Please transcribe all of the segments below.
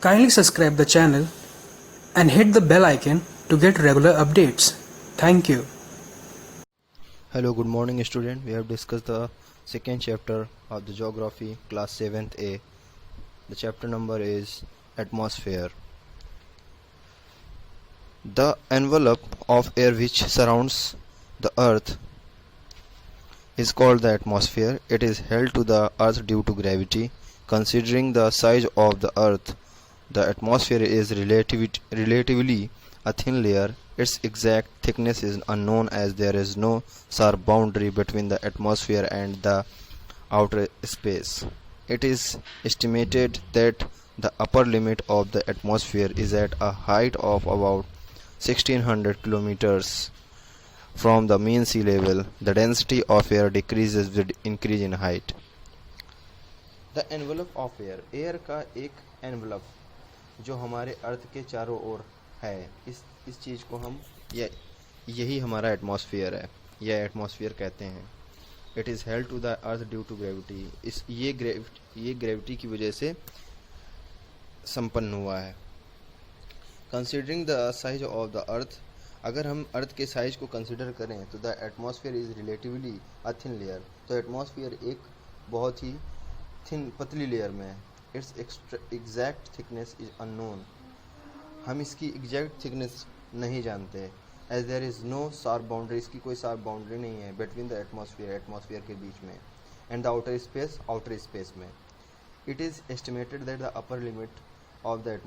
Kindly subscribe the channel and hit the bell icon to get regular updates. Thank you. Hello, good morning student. We have discussed the second chapter of the geography class 7th A. The chapter number is atmosphere. The envelope of air which surrounds the earth is called the atmosphere. It is held to the earth due to gravity. Considering the size of the earth, the atmosphere is relatively a thin layer. Its exact thickness is unknown as there is no sharp boundary between the atmosphere and the outer space. It is estimated that the upper limit of the atmosphere is at a height of about 1600 kilometers from the mean sea level. The density of air decreases with increase in height. The envelope of air, air का एक envelope जो हमारे अर्थ के चारों ओर है, इस चीज़ को हम यही हमारा एटमॉस्फेयर है, यह एटमॉस्फेयर कहते हैं. It is held to the earth due to gravity. ये ग्रेविटी की वजह से संपन्न हुआ है. Considering the size of the earth, अगर हम अर्थ के साइज को कंसिडर करें तो the atmosphere is relatively a thin layer. तो एटमॉस्फेयर एक बहुत ही थिन पतली लेयर में है. Its exact thickness is unknown. हम इसकी एग्जैक्ट थिकनेस नहीं जानते, as there is no sharp boundary. इसकी कोई शार्प बाउंड्री नहीं है बिटवीन द एटमॉस्फेयर के बीच में एंड द आउटर स्पेस में. It is estimated that the upper limit of the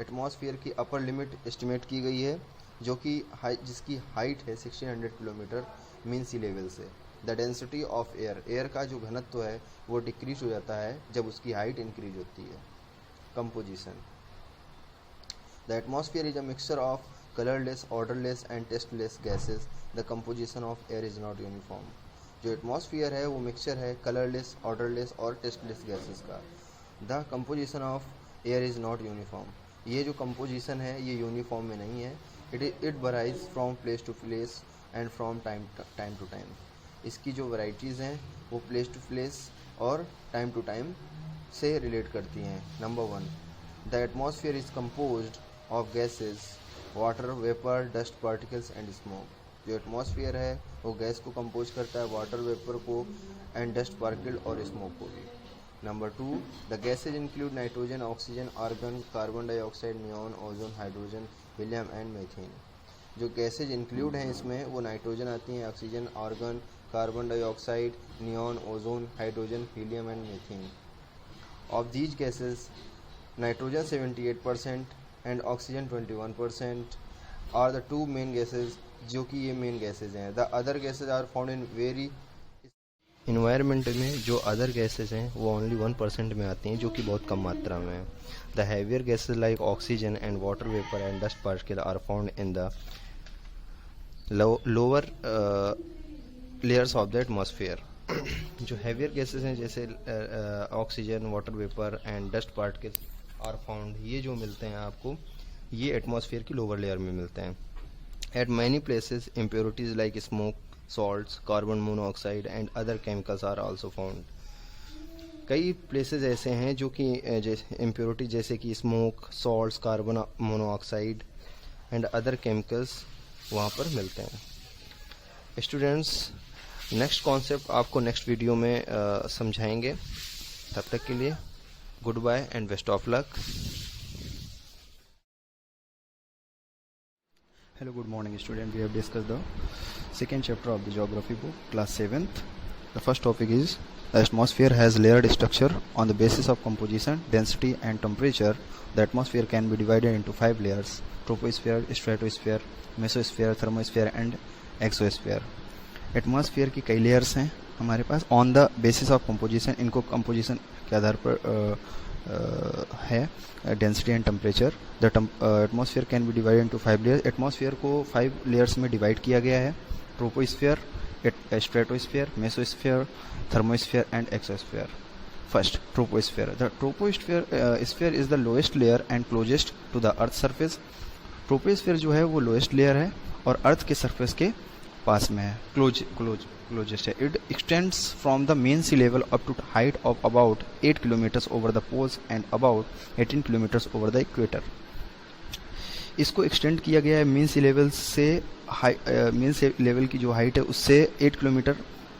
atmosphere की अपर लिमिट एस्टिमेट की गई है जो कि जिसकी हाइट है 1600 किलोमीटर मीन सी लेवल से. द डेंसिटी ऑफ एयर का जो घनत्व है वो डिक्रीज हो जाता है जब उसकी हाइट इंक्रीज होती है. Composition. The atmosphere is a mixture of colourless, odourless and tasteless gases. The composition of air is not uniform. जो एटमॉस्फेयर है वो मिक्सचर है कलरलेस, ऑर्डरलेस और टेस्टलेस गैसेस का. The composition of air is not uniform. ये जो composition है ये यूनिफॉर्म में नहीं है. It varies from place to place and from time to time. इसकी जो वैराइटीज़ हैं वो प्लेस टू प्लेस और टाइम टू टाइम से रिलेट करती हैं. Number 1, the atmosphere is composed of gases, water vapour, dust particles and smoke. जो atmosphere है वो गैस को कंपोज करता है, वाटर वेपर को एंड डस्ट पार्टिकल और स्मोक को भी. Number 2, the gases include nitrogen, oxygen, argon, carbon dioxide, neon, ozone, hydrogen, helium and methane. जो गैसेज इंक्लूड हैं इसमें वो नाइट्रोजन आती हैं, oxygen, argon, carbon dioxide, neon, ozone, hydrogen, helium and methane. Of these gases nitrogen 78% and oxygen 21% are the two main gases, जो कि ये main gases हैं. The other gases are found in very environment में. जो other gases हैं वो only 1% में आती हैं, जो कि बहुत कम मात्रा में है. The heavier gases like oxygen and water vapour and dust particle are found in the lower layers of the atmosphere. जो हैवियर गैसेज हैं जैसे oxygen, water vapour and dust particles are found, ये जो मिलते हैं आपको ये एटमॉस्फेयर की लोअर लेयर में मिलते हैं. Eight many places impurities like smoke, salts, carbon monoxide and other chemicals are also found. कई प्लेसेस ऐसे हैं जो कि इम्प्योरिटी जैसे कि smoke, salts, carbon monoxide and other chemicals वहाँ पर मिलते हैं. स्टूडेंट्स, नेक्स्ट कॉन्सेप्ट आपको नेक्स्ट वीडियो में समझाएंगे. तब तक के लिए good bye and best of luck. Hello, good morning student. We have discussed the second chapter of the geography book, class 7th. The first topic is the atmosphere has layered structure. On the basis of composition, density and temperature, the atmosphere can be divided into 5 layers: troposphere, stratosphere, mesosphere, thermosphere and exosphere. Atmosphere की कई layers हैं हमारे पास. On the basis of composition, इनको composition के आधार पर है density and temperature. The atmosphere can be divided into 5 layers. Atmosphere को 5 लेयर्स में डिवाइड किया गया है: troposphere, stratosphere, mesosphere, thermosphere and exosphere. First, troposphere. The troposphere sphere is the lowest layer and closest to the earth surface. Troposphere जो है वो lowest layer है और अर्थ के सरफेस के पास में है, क्लोजेस्ट है. It extends from the main sea level up to height of about 8 kilometres over the poles and about 18 kilometres over the equator. इसको एक्सटेंड किया गया है मेन सी लेवल से, मेन सी लेवल की जो हाइट है उससे 8 kilometre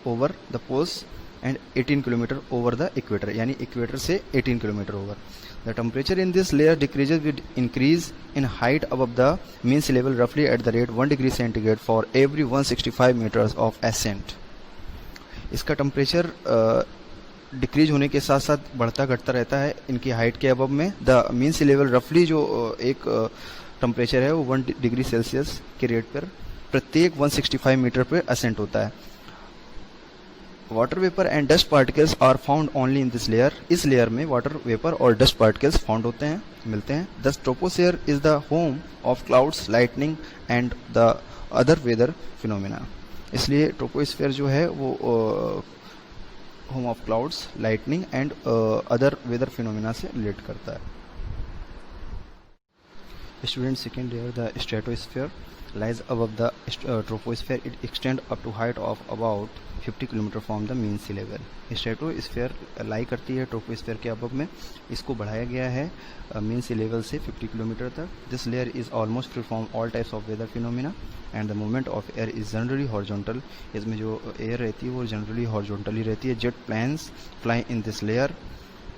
over the poles and 18 kilometre over the equator, यानी इक्वेटर से 18 kilometre over. The temperature in this layer decreases with increase in height above the mean sea level roughly at the rate 1 degree centigrade for every 165 meters of ascent. इसका temperature decrease होने के साथ साथ बढ़ता घटता रहता है इनकी हाइट के अबव में. द मीन सी लेवल रफली जो एक टेम्परेचर है वो 1 डिग्री सेल्सियस के रेट पर प्रत्येक 165 मीटर पर असेंट होता है. Water vapour and dust particles are found only in this layer. इस लेयर में वाटर वेपर और डस्ट पार्टिकल्स फाउंड होते हैं, मिलते हैं. The troposphere is the home of clouds, lightning and the other weather phenomena. इसलिए ट्रोपोस्फियर जो है वो home of clouds, lightning and other weather phenomena से रिलेट करता है. Student, second layer the stratosphere lies above the troposphere. It extends up to height of about 50 km from the mean sea level. Stratosphere lie करती है troposphere के above में. इसको बढ़ाया गया है मीन सी लेवल से 50 किलोमीटर तक. This layer is almost free from all types of weather phenomena and the movement of air is generally horizontal. इसमें जो एयर रहती है वो जनरली हॉरिजॉन्टली रहती है. Jet planes fly in this layer.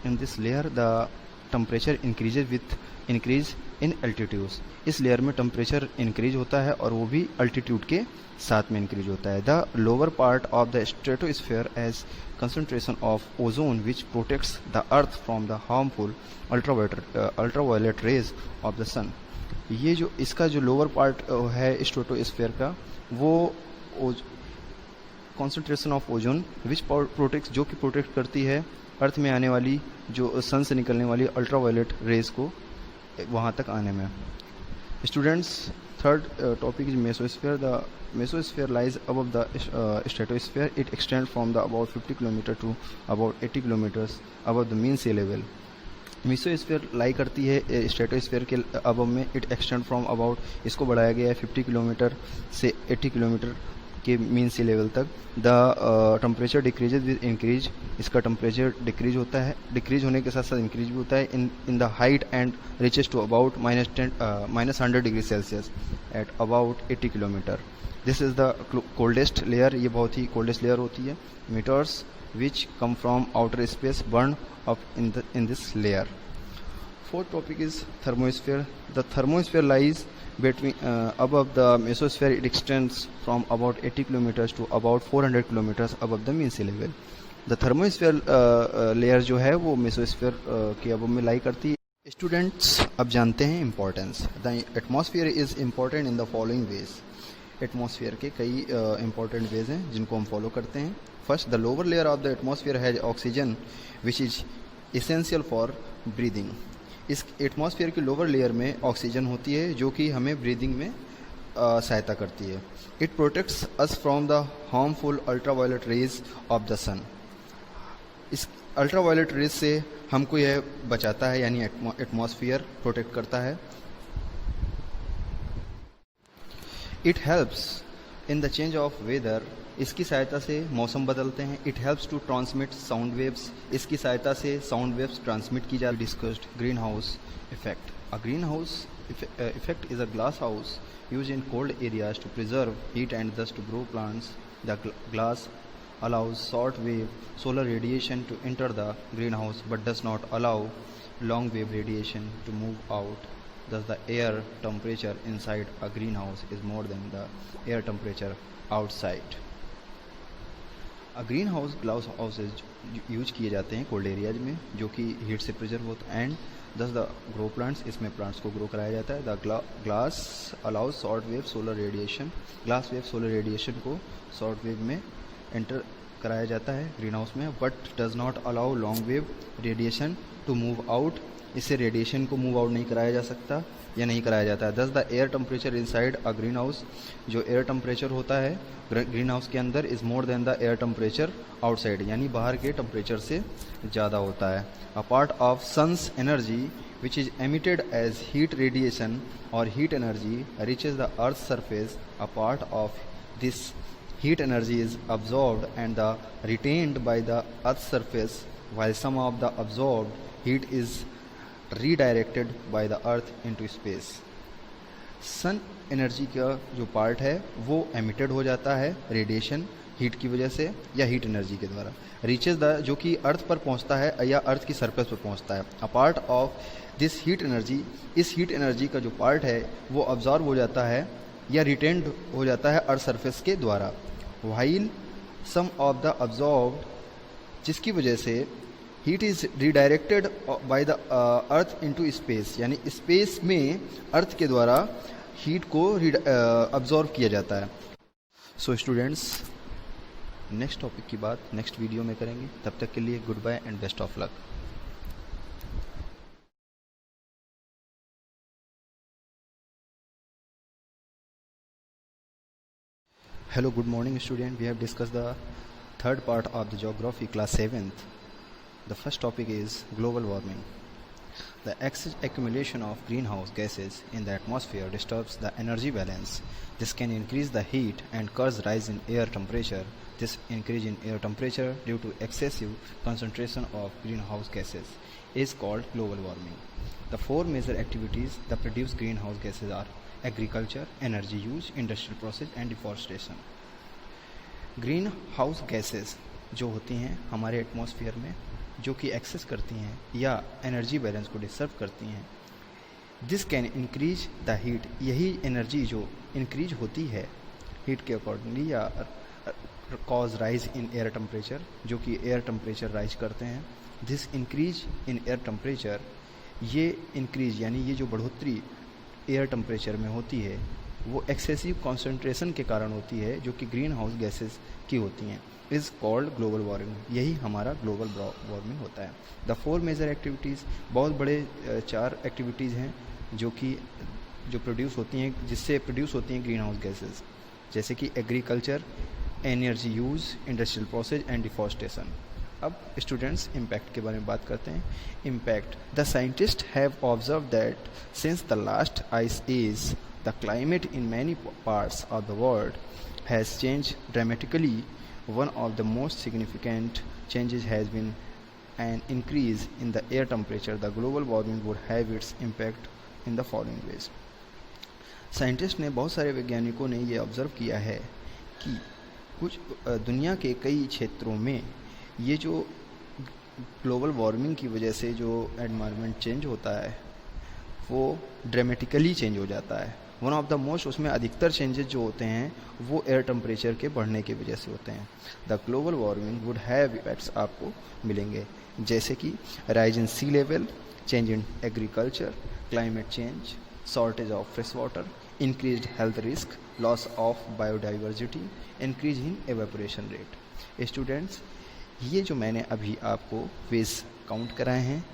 In this layer the temperature increases with increase in altitudes. इस layer में temperature increase होता है और वो भी अल्टीट्यूड के साथ में इंक्रीज होता है. The lower part of the stratosphere as concentration of ozone which protects the earth from the harmful ultraviolet rays of the sun. ये जो इसका जो लोअर पार्ट है स्ट्रेटोस्फीयर का वो concentration of ozone which protects, जो कि प्रोटेक्ट करती है अर्थ में आने वाली जो सन से निकलने वाली अल्ट्रावायलेट रेज को वहाँ तक आने में. Students, third topic is mesosphere. The mesosphere lies above the stratosphere. It extend from the about 50 kilometer to about 80 kilometers above the mean sea level. Mesosphere lie करती है स्ट्रेटोस्फीयर के अबव में. It extend from about, इसको बढ़ाया गया है 50 kilometre से 80 kilometre के मीन सी लेवल तक. The temperature decreases with increase. इसका टेम्परेचर डिक्रीज होता है, डिक्रीज होने के साथ साथ इंक्रीज भी होता है in the height and reaches to about -100 degree Celsius at about 80 kilometre. This is the coldest layer. ये बहुत ही कोल्डेस्ट लेयर होती है. Meteors which come from outer space burn up in this layer. Fourth topic is thermosphere. The thermosphere lies above the mesosphere. It extends from about 80 kilometers to about 400 kilometers above the mean sea level. The thermosphere layer जो है वो mesosphere के above में लाई करती है. Students, अब जानते हैं importance. The atmosphere is important in the following ways. Atmosphere के कई important ways हैं जिनको हम follow करते हैं. First, the lower layer of the atmosphere has oxygen, which is essential for breathing. इस एटमॉस्फेयर की लोअर लेयर में ऑक्सीजन होती है जो कि हमें ब्रीदिंग में सहायता करती है. It protects us from the harmful ultraviolet rays of the sun. इस अल्ट्रावायलेट रेज से हमको यह बचाता है, यानी एटमॉस्फेयर प्रोटेक्ट करता है. It helps in the change of weather. इसकी सहायता से मौसम बदलते हैं. It helps to transmit sound waves. इसकी सहायता से साउंड वेव्स ट्रांसमिट की जाती है. Discussed green house effect. A green house effect is a glass house use in cold areas to preserve heat and thus to grow plants. The glass allows short wave solar radiation to enter the greenhouse but does not allow long wave radiation to move out. Thus the air temperature inside a greenhouse is more than the air temperature outside. Green house glass houses use किए जाते हैं cold areas में जो कि heat से preserve होता है. And thus the grow plants, इसमें प्लांट्स को ग्रो कराया जाता है. The glass allows short wave solar radiation. Glass wave solar radiation को शॉर्ट वेव में एंटर कराया जाता है ग्रीन हाउस में, but does not allow long wave radiation to move out. इससे रेडिएशन को मूव आउट नहीं कराया जा सकता या नहीं कराया जाता है. Thus the air temperature inside a green house. जो एयर टेम्परेचर होता है ग्रीन हाउस के अंदर is more than the air temperature outside, यानी बाहर के टेम्परेचर से ज़्यादा होता है. A part of sun's energy which is emitted as heat radiation और heat energy reaches the earth surface. A part of this heat energy is absorbed and retained by the earth's surface, while some of the absorbed heat is redirected by the earth into space. Sun energy का जो part है वो emitted हो जाता है radiation heat की वजह से या हीट एनर्जी के द्वारा, रीचेज द, जो कि अर्थ पर पहुंचता है या अर्थ की सरफेस पर पहुंचता है। A part of this heat energy, इस हीट एनर्जी का जो पार्ट है वो अब्जॉर्ब हो जाता है या रिटेन्ड हो जाता है अर्थ सरफेस के द्वारा, while some of the absorbed, जिसकी वजह से heat is redirected by the earth into space, यानी स्पेस में अर्थ के द्वारा हीट को अब्जॉर्ब किया जाता है। सो स्टूडेंट्स, नेक्स्ट टॉपिक की बात नेक्स्ट वीडियो में करेंगे। तब तक के लिए good bye and best of luck. Hello, good morning student. We have discussed the third part of the geography class 7th. The first topic is global warming. The excess accumulation of greenhouse gases in the atmosphere disturbs the energy balance. This can increase the heat and cause rise in air temperature. This increase in air temperature due to excessive concentration of greenhouse gases is called global warming. The four major activities that produce greenhouse gases are agriculture, energy use, industrial process and deforestation. Green house gases जो होती हैं हमारे atmosphere में, जो कि access करती हैं या एनर्जी बैलेंस को डिस्टर्ब करती हैं, this can increase the heat, यही एनर्जी जो इंक्रीज होती है हीट के अकॉर्डिंगली, या cause rise in air temperature, जो कि एयर टेम्परेचर राइज करते हैं। This increase in air temperature, ये इंक्रीज यानी ये जो बढ़ोतरी एयर टेम्परेचर में होती है वो एक्सेसिव कॉन्सेंट्रेशन के कारण होती है, जो कि ग्रीन हाउस गैसेस की होती हैं, इज़ कॉल्ड ग्लोबल वार्मिंग। यही हमारा ग्लोबल वार्मिंग होता है। द फोर मेजर एक्टिविटीज़, बहुत बड़े चार एक्टिविटीज़ हैं जो प्रोड्यूस होती हैं, जिससे प्रोड्यूस होती हैं ग्रीन हाउस गैसेस, जैसे कि agriculture, energy use, industrial process and deforestation. अब स्टूडेंट्स इम्पैक्ट के बारे में बात करते हैं। Impact, the scientist have observe that since the last ice age the climate in many parts of the world has changed dramatically. One of the most significant changes has been an increase in the air temperature. The global warming would have its impact in the following ways. Scientist ने, बहुत सारे वैज्ञानिकों ने ये observe किया है कि कुछ दुनिया के कई क्षेत्रों में ये जो ग्लोबल वार्मिंग की वजह से जो एनवायरनमेंट चेंज होता है वो ड्रामेटिकली चेंज हो जाता है। वन ऑफ द मोस्ट, उसमें अधिकतर चेंजेस जो होते हैं वो एयर टेम्परेचर के बढ़ने की वजह से होते हैं। The global warming would have effects आपको मिलेंगे, जैसे कि rise in sea level, change in agriculture, climate change, shortage of fresh water, increased health risk, loss of biodiversity, increase in evaporation rate. Students, ये जो मैंने अभी आपको वेज काउंट कराए हैं,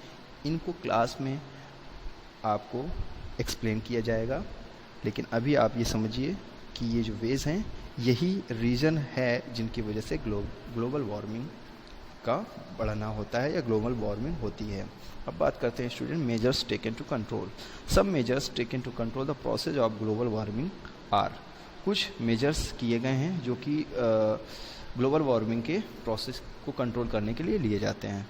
इनको क्लास में आपको एक्सप्लेन किया जाएगा, लेकिन अभी आप ये समझिए कि ये जो वेज हैं यही रीज़न है जिनकी वजह से ग्लोबल वार्मिंग का बढ़ना होता है या ग्लोबल वार्मिंग होती है। अब बात करते हैं student measures taken to control. सब measures taken to control the process of global warming are, कुछ मेजर्स किए गए हैं जो कि ग्लोबल वार्मिंग के प्रोसेस को कंट्रोल करने के लिए लिए जाते हैं।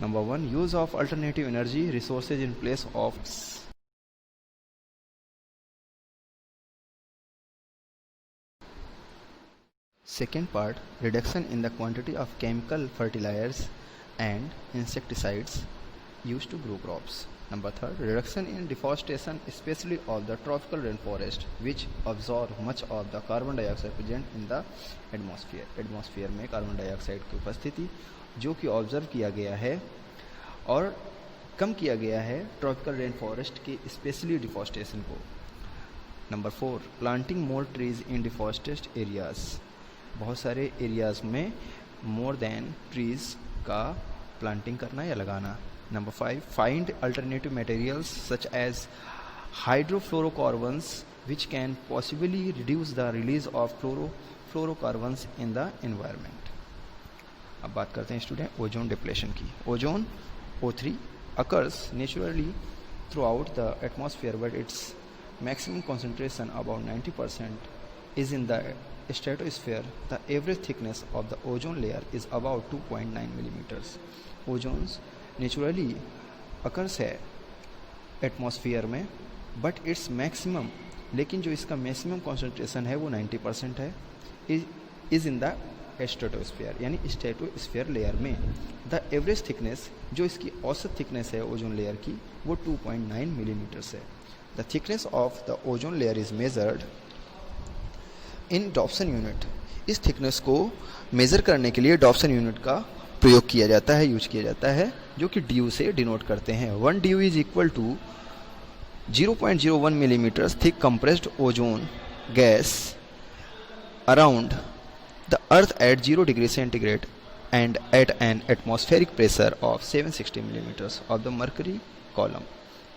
Number 1, use of alternative energy resources in place of Second part, reduction in the quantity of chemical fertilizers and insecticides used to grow crops. Number 3, reduction in deforestation, especially of the tropical rainforest, which absorb much of the carbon dioxide present in the atmosphere. Atmosphere में carbon dioxide की उपस्थिति जो कि observe किया गया है और कम किया गया है ट्रॉपिकल रेन फॉरेस्ट के स्पेशली डिफॉरेस्टेशन को। Number 4, planting more trees in deforested areas, बहुत सारे एरियाज़ में मोर देन ट्रीज़ का प्लांटिंग करना या लगाना। Number 5, find alternative materials such as hydrofluorocarbons which can possibly reduce the release of fluorocarbons in the environment. अब बात करते हैं स्टूडेंट ओजोन डिप्लेशन की। Ozone O3 occurs naturally throughout the atmosphere, but its maximum concentration, about 90%, is in the stratosphere, the average thickness of the ozone layer is about 2.9 millimeters. Ozone naturally occurs है atmosphere में, but its maximum, लेकिन जो इसका maximum concentration है वो 90% है, is in the stratosphere, यानी stratosphere layer में. द एवरेज थिकनेस, जो इसकी औसत थिकनेस है ओजोन लेयर की, वो 2.9 मिलीमीटर्स है. The thickness of the ozone layer is measured in Dobson unit. इस थिकनेस को मेज़र करने के लिए डॉप्सन यूनिट का प्रयोग किया जाता है, यूज किया जाता है, जो कि ड्यू से डिनोट करते हैं. 1 DU is equal to 0.01 millimeters thick compressed ozone gas around the earth at 0 degrees centigrade and at an atmospheric pressure of 760 millimeters of the mercury column.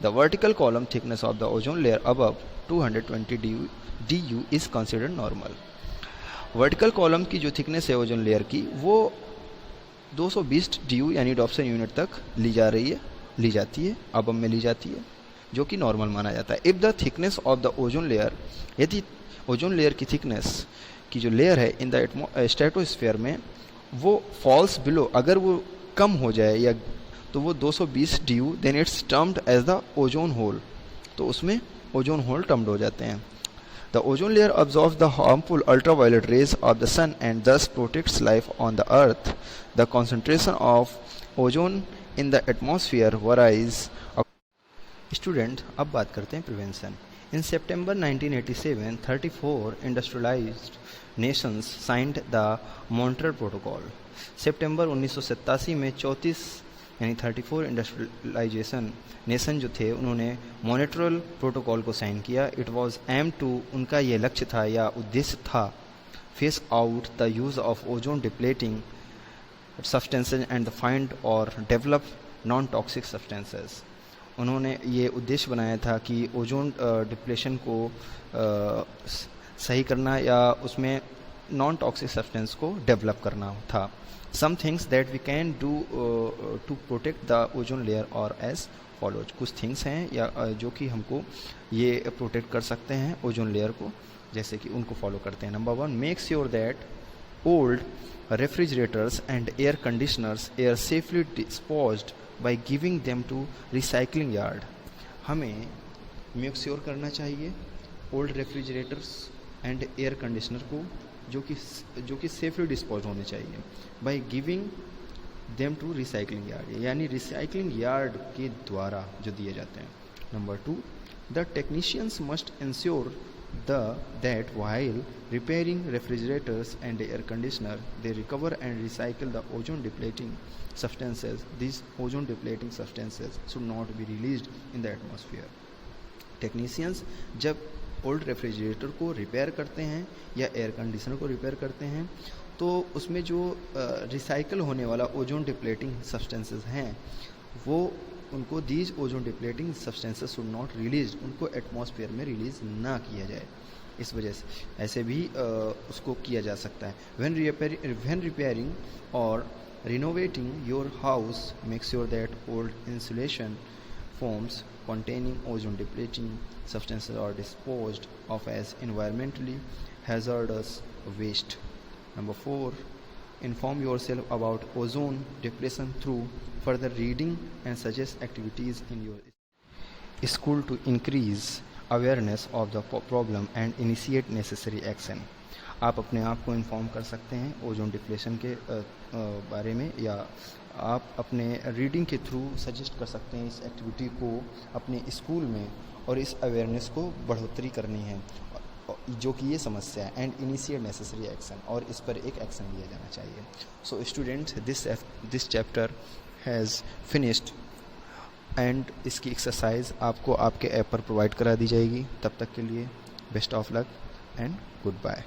The vertical column thickness of the ozone layer above 220 du is considered normal. Vertical column की जो thickness है ozone layer की, वो 220 due यानी Dobson unit तक ली जाती है, अब में ली जाती है, जो कि नॉर्मल माना जाता है. If the thickness of the ozone layer, यदि ओजोन लेयर की थिकनेस की जो लेयर है इन द स्ट्रेटोस्फीयर में, वो फॉल्स बिलो, अगर वो कम हो जाए या तो वो 220 DU, then it's termed as the ozone hole, तो उसमें ओजोन होल टर्म्ड हो जाते हैं. The ozone layer absorbs the harmful ultraviolet rays of the sun and thus protects life on the earth. The concentration of ozone in the atmosphere varies. Student, अब बात करते हैं prevention. In September 1987, 34 industrialized nations signed the Montreal Protocol. सितंबर 1987 में 34 यानी 34 industrialisation nation जो थे, उन्होंने Montreal protocol को साइन किया. इट वाज एम टू, उनका ये लक्ष्य था या उद्देश्य था, face out the use of ozone depleting substances and the find और डेवलप नॉन टॉक्सिक सब्सटेंसेज. उन्होंने ये उद्देश्य बनाया था कि ओजोन डिप्लेशन को सही करना या उसमें नॉन टॉक्सिक सब्सटेंस को डेवलप करना था. Some things that we can do to protect the ozone layer or as follows. कुछ थिंग्स हैं या जो कि हमको ये प्रोटेक्ट कर सकते हैं ओजोन लेयर को, जैसे कि उनको फॉलो करते हैं. Number 1, make sure that old refrigerators and air conditioners are safely disposed by giving them to recycling yard. हमें मेक श्योर करना चाहिए old refrigerators and air conditioner को जो कि सेफली डिस्पोज होने चाहिए, by giving them to recycling yard, यानी recycling yard के द्वारा जो दिए जाते हैं. Number 2, the technicians must ensure that while repairing refrigerators and air conditioner, they recover and recycle the ozone depleting substances. These ozone depleting substances should not be released in the atmosphere. Technicians जब old refrigerator को repair करते हैं या air conditioner को repair करते हैं, तो उसमें जो रिसाइकल होने वाला ओजोन डिप्लेटिंग सब्सटेंसेस हैं, वो उनको these ozone depleting substances should not release, उनको एटमॉस्फेयर में रिलीज ना किया जाए. इस वजह से ऐसे भी उसको किया जा सकता है. व्हेन रिपेयरिंग और renovating your house, make sure that old insulation foams containing ozone depleting substances are disposed of as environmentally hazardous waste. Number 4, inform yourself about ozone depletion through further reading and suggest activities in your school to increase awareness of the problem and initiate necessary action. आप अपने आप को inform कर सकते हैं ozone depletion के बारे में, या आप अपने रीडिंग के थ्रू सजेस्ट कर सकते हैं इस एक्टिविटी को अपने स्कूल में, और इस अवेयरनेस को बढ़ोतरी करनी है जो कि ये समस्या है, एंड इनिशिएट नेसेसरी एक्शन, और इस पर एक एक्शन लिया जाना चाहिए. So students, this chapter has finished, and इसकी एक्सरसाइज आपको आपके ऐप पर प्रोवाइड करा दी जाएगी. तब तक के लिए best of luck and good bye.